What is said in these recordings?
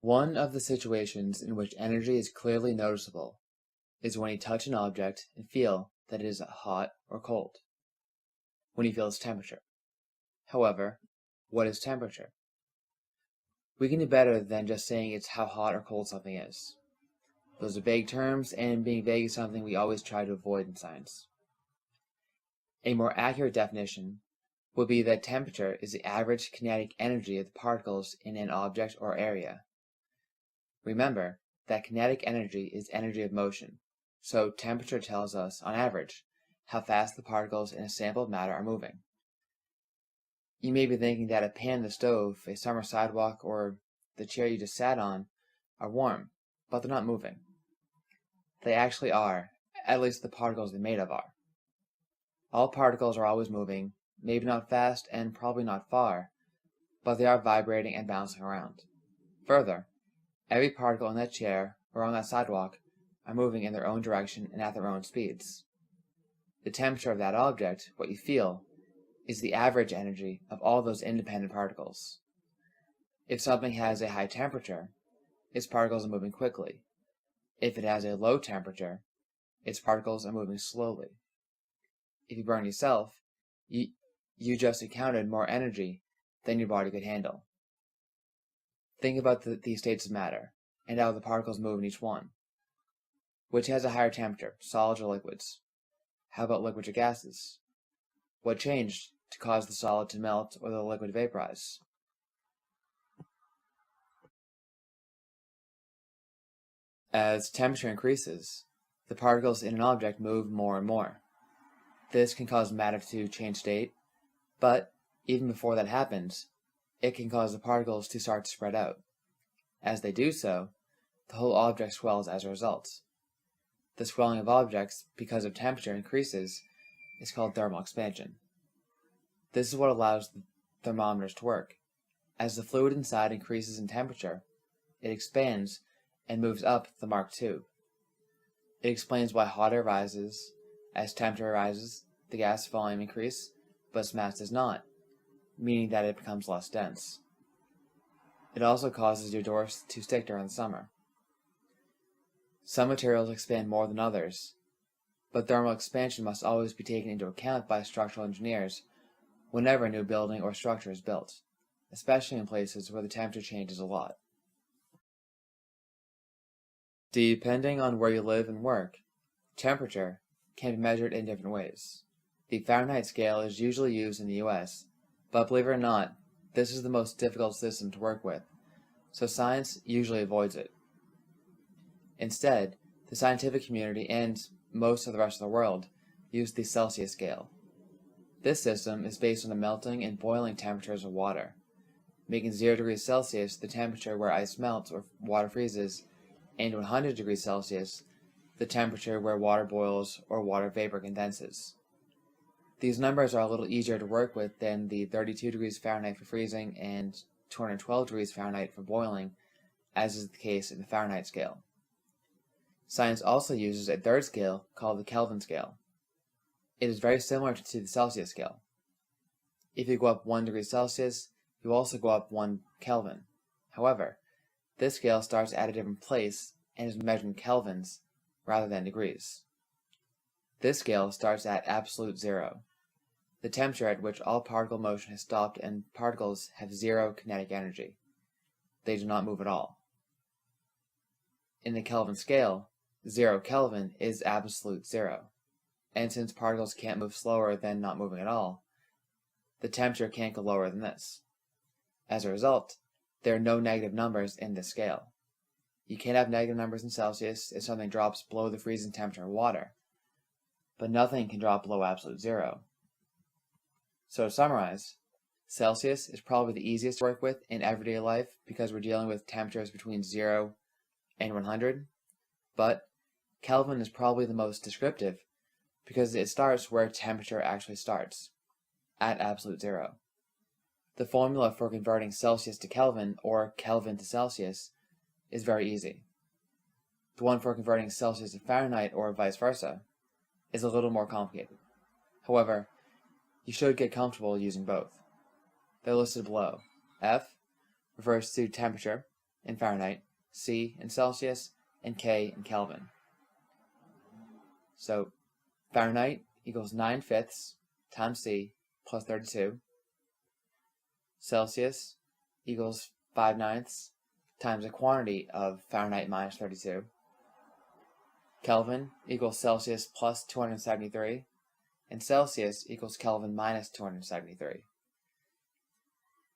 One of the situations in which energy is clearly noticeable is when you touch an object and feel that it is hot or cold, when you feel its temperature. However, what is temperature? We can do better than just saying it's how hot or cold something is. Those are vague terms, and being vague is something we always try to avoid in science. A more accurate definition would be that temperature is the average kinetic energy of the particles in an object or area. Remember that kinetic energy is energy of motion, so temperature tells us, on average, how fast the particles in a sample of matter are moving. You may be thinking that a pan in the stove, a summer sidewalk, or the chair you just sat on are warm, but they're not moving. They actually are, at least the particles they're made of are. All particles are always moving, maybe not fast and probably not far, but they are vibrating and bouncing around. Further, every particle in that chair or on that sidewalk are moving in their own direction and at their own speeds. The temperature of that object, what you feel, is the average energy of all those independent particles. If something has a high temperature, its particles are moving quickly. If it has a low temperature, its particles are moving slowly. If you burn yourself, you just encountered more energy than your body could handle. Think about these states of matter, and how the particles move in each one. Which has a higher temperature, solids or liquids? How about liquids or gases? What changed to cause the solid to melt or the liquid to vaporize? As temperature increases, the particles in an object move more and more. This can cause matter to change state, but even before that happens, it can cause the particles to start to spread out. As they do so, the whole object swells as a result. The swelling of objects, because of temperature increases, is called thermal expansion. This is what allows the thermometers to work. As the fluid inside increases in temperature, it expands and moves up the marked tube. It explains why hot air rises. As temperature rises, the gas volume increases, but its mass does not, meaning that it becomes less dense. It also causes your doors to stick during the summer. Some materials expand more than others, but thermal expansion must always be taken into account by structural engineers whenever a new building or structure is built, especially in places where the temperature changes a lot. Depending on where you live and work, temperature can be measured in different ways. The Fahrenheit scale is usually used in the US, but believe it or not, this is the most difficult system to work with, so science usually avoids it. Instead, the scientific community and most of the rest of the world use the Celsius scale. This system is based on the melting and boiling temperatures of water, making 0 degrees Celsius the temperature where ice melts or water freezes, and 100 degrees Celsius the temperature where water boils or water vapor condenses. These numbers are a little easier to work with than the 32 degrees Fahrenheit for freezing and 212 degrees Fahrenheit for boiling, as is the case in the Fahrenheit scale. Science also uses a third scale called the Kelvin scale. It is very similar to the Celsius scale. If you go up 1 degree Celsius, you also go up 1 Kelvin. However, this scale starts at a different place and is measured in kelvins rather than degrees. This scale starts at absolute zero, the temperature at which all particle motion has stopped and particles have zero kinetic energy. They do not move at all. In the Kelvin scale, 0 Kelvin is absolute zero, and since particles can't move slower than not moving at all, the temperature can't go lower than this. As a result, there are no negative numbers in this scale. You can't have negative numbers in Celsius if something drops below the freezing temperature of water, but nothing can drop below absolute zero. So to summarize, Celsius is probably the easiest to work with in everyday life because we're dealing with temperatures between 0 and 100, but Kelvin is probably the most descriptive because it starts where temperature actually starts, at absolute zero. The formula for converting Celsius to Kelvin or Kelvin to Celsius is very easy. The one for converting Celsius to Fahrenheit or vice versa is a little more complicated. However, you should get comfortable using both. They're listed below. F refers to temperature, in Fahrenheit, C in Celsius, and K in Kelvin. So Fahrenheit equals 9/5 times C plus 32. Celsius equals 5/9 times the quantity of Fahrenheit minus 32. Kelvin equals Celsius plus 273, and Celsius equals Kelvin minus 273.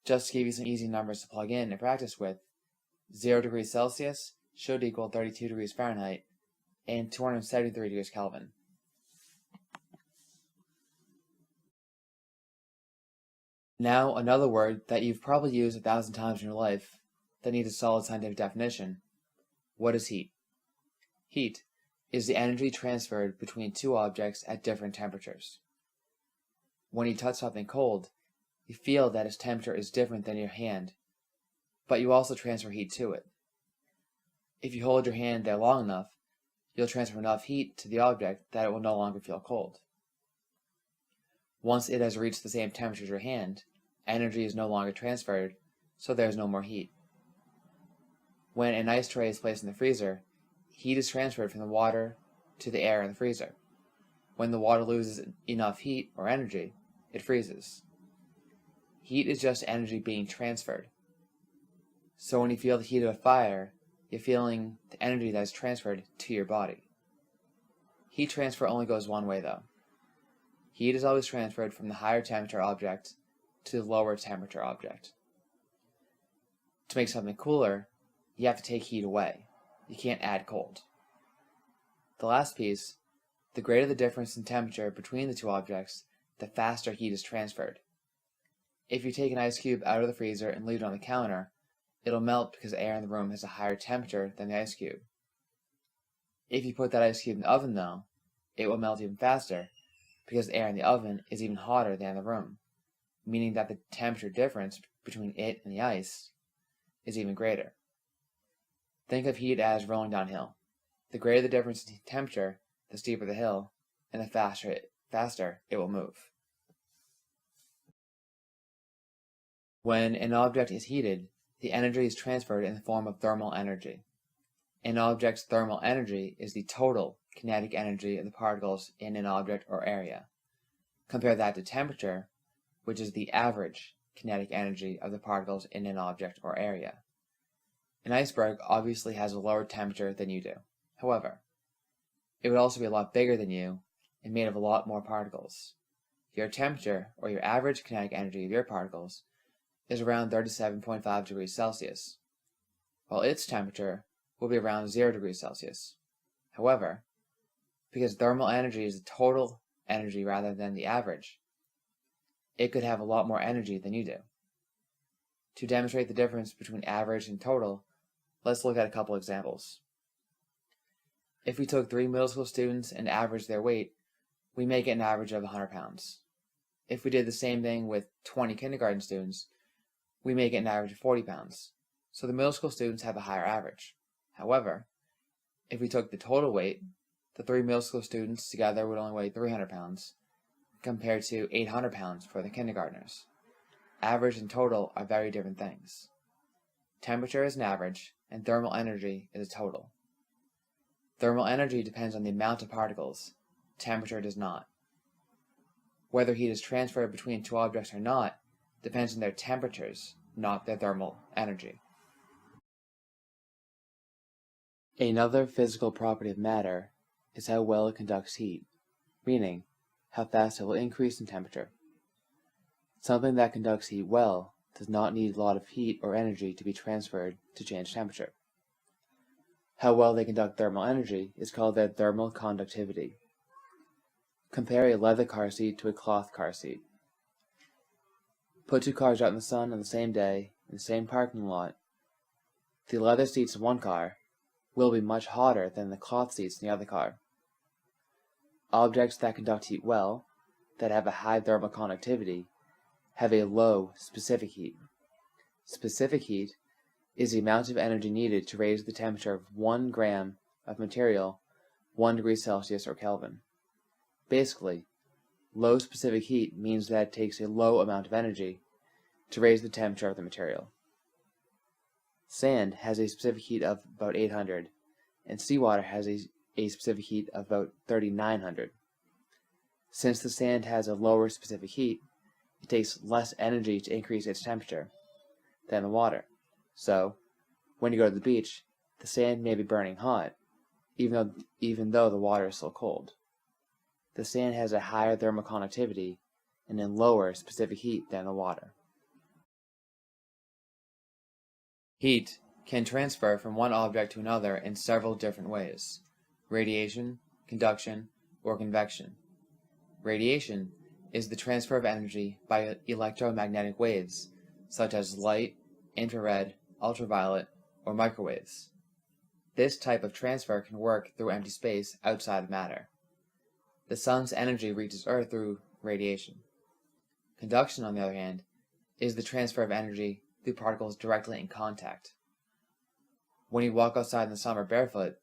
Just to give you some easy numbers to plug in and practice with, 0 degrees Celsius should equal 32 degrees Fahrenheit and 273 degrees Kelvin. Now, another word that you've probably used 1,000 times in your life that needs a solid scientific definition. What is heat? Heat is the energy transferred between two objects at different temperatures. When you touch something cold, you feel that its temperature is different than your hand, but you also transfer heat to it. If you hold your hand there long enough, you'll transfer enough heat to the object that it will no longer feel cold. Once it has reached the same temperature as your hand, energy is no longer transferred, so there is no more heat. When an ice tray is placed in the freezer, heat is transferred from the water to the air in the freezer. When the water loses enough heat or energy, it freezes. Heat is just energy being transferred. So when you feel the heat of a fire, you're feeling the energy that is transferred to your body. Heat transfer only goes one way though. Heat is always transferred from the higher temperature object to the lower temperature object. To make something cooler, you have to take heat away. You can't add cold. The last piece, the greater the difference in temperature between the two objects, the faster heat is transferred. If you take an ice cube out of the freezer and leave it on the counter, it'll melt because the air in the room has a higher temperature than the ice cube. If you put that ice cube in the oven though, it will melt even faster because the air in the oven is even hotter than the room, meaning that the temperature difference between it and the ice is even greater. Think of heat as rolling downhill. The greater the difference in temperature, the steeper the hill, and the faster it will move. When an object is heated, the energy is transferred in the form of thermal energy. An object's thermal energy is the total kinetic energy of the particles in an object or area. Compare that to temperature, which is the average kinetic energy of the particles in an object or area. An iceberg obviously has a lower temperature than you do. However, it would also be a lot bigger than you and made of a lot more particles. Your temperature, or your average kinetic energy of your particles, is around 37.5 degrees Celsius, while its temperature will be around 0 degrees Celsius. However, because thermal energy is the total energy rather than the average, it could have a lot more energy than you do. To demonstrate the difference between average and total, let's look at a couple examples. If we took 3 middle school students and averaged their weight, we may get an average of 100 pounds. If we did the same thing with 20 kindergarten students, we may get an average of 40 pounds. So the middle school students have a higher average. However, if we took the total weight, the 3 middle school students together would only weigh 300 pounds, compared to 800 pounds for the kindergartners. Average and total are very different things. Temperature is an average, and thermal energy is a total. Thermal energy depends on the amount of particles. Temperature does not. Whether heat is transferred between two objects or not depends on their temperatures, not their thermal energy. Another physical property of matter is how well it conducts heat, meaning how fast it will increase in temperature. Something that conducts heat well does not need a lot of heat or energy to be transferred to change temperature. How well they conduct thermal energy is called their thermal conductivity. Compare a leather car seat to a cloth car seat. Put two cars out in the sun on the same day in the same parking lot. The leather seats in one car will be much hotter than the cloth seats in the other car. Objects that conduct heat well, that have a high thermal conductivity, have a low specific heat. Specific heat is the amount of energy needed to raise the temperature of 1 gram of material 1 degree Celsius or Kelvin. Basically, low specific heat means that it takes a low amount of energy to raise the temperature of the material. Sand has a specific heat of about 800, and seawater has a specific heat of about 3900. Since the sand has a lower specific heat, it takes less energy to increase its temperature than the water. So, when you go to the beach, the sand may be burning hot, even though the water is still cold. The sand has a higher thermal conductivity and a lower specific heat than the water. Heat can transfer from one object to another in several different ways: radiation, conduction, or convection. Radiation is the transfer of energy by electromagnetic waves, such as light, infrared, ultraviolet, or microwaves. This type of transfer can work through empty space outside of matter. The sun's energy reaches Earth through radiation. Conduction, on the other hand, is the transfer of energy through particles directly in contact. When you walk outside in the summer barefoot,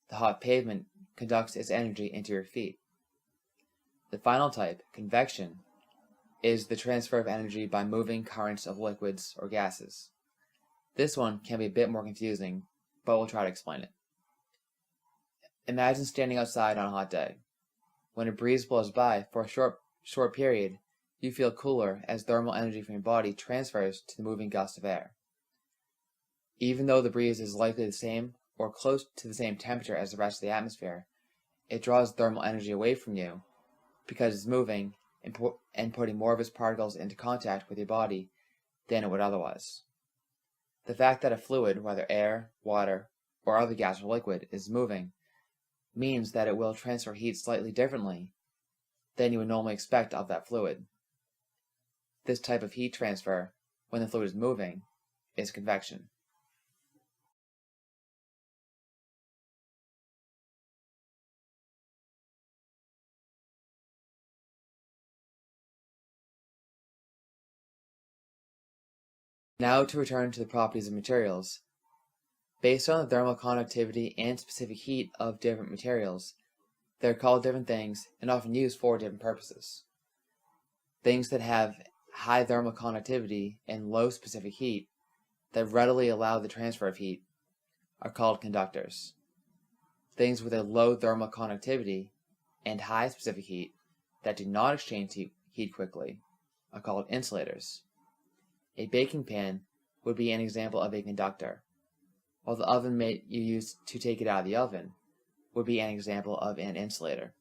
the hot pavement conducts its energy into your feet. The final type, convection, is the transfer of energy by moving currents of liquids or gases. This one can be a bit more confusing, but we'll try to explain it. Imagine standing outside on a hot day. When a breeze blows by for a short period, you feel cooler as thermal energy from your body transfers to the moving gust of air. Even though the breeze is likely the same or close to the same temperature as the rest of the atmosphere, it draws thermal energy away from you because it's moving and putting more of its particles into contact with your body than it would otherwise. The fact that a fluid, whether air, water, or other gas or liquid, is moving means that it will transfer heat slightly differently than you would normally expect of that fluid. This type of heat transfer, when the fluid is moving, is convection. Now to return to the properties of materials. Based on the thermal conductivity and specific heat of different materials, they're called different things and often used for different purposes. Things that have high thermal conductivity and low specific heat that readily allow the transfer of heat are called conductors. Things with a low thermal conductivity and high specific heat that do not exchange heat quickly are called insulators. A baking pan would be an example of a conductor, while the oven you use to take it out of the oven would be an example of an insulator.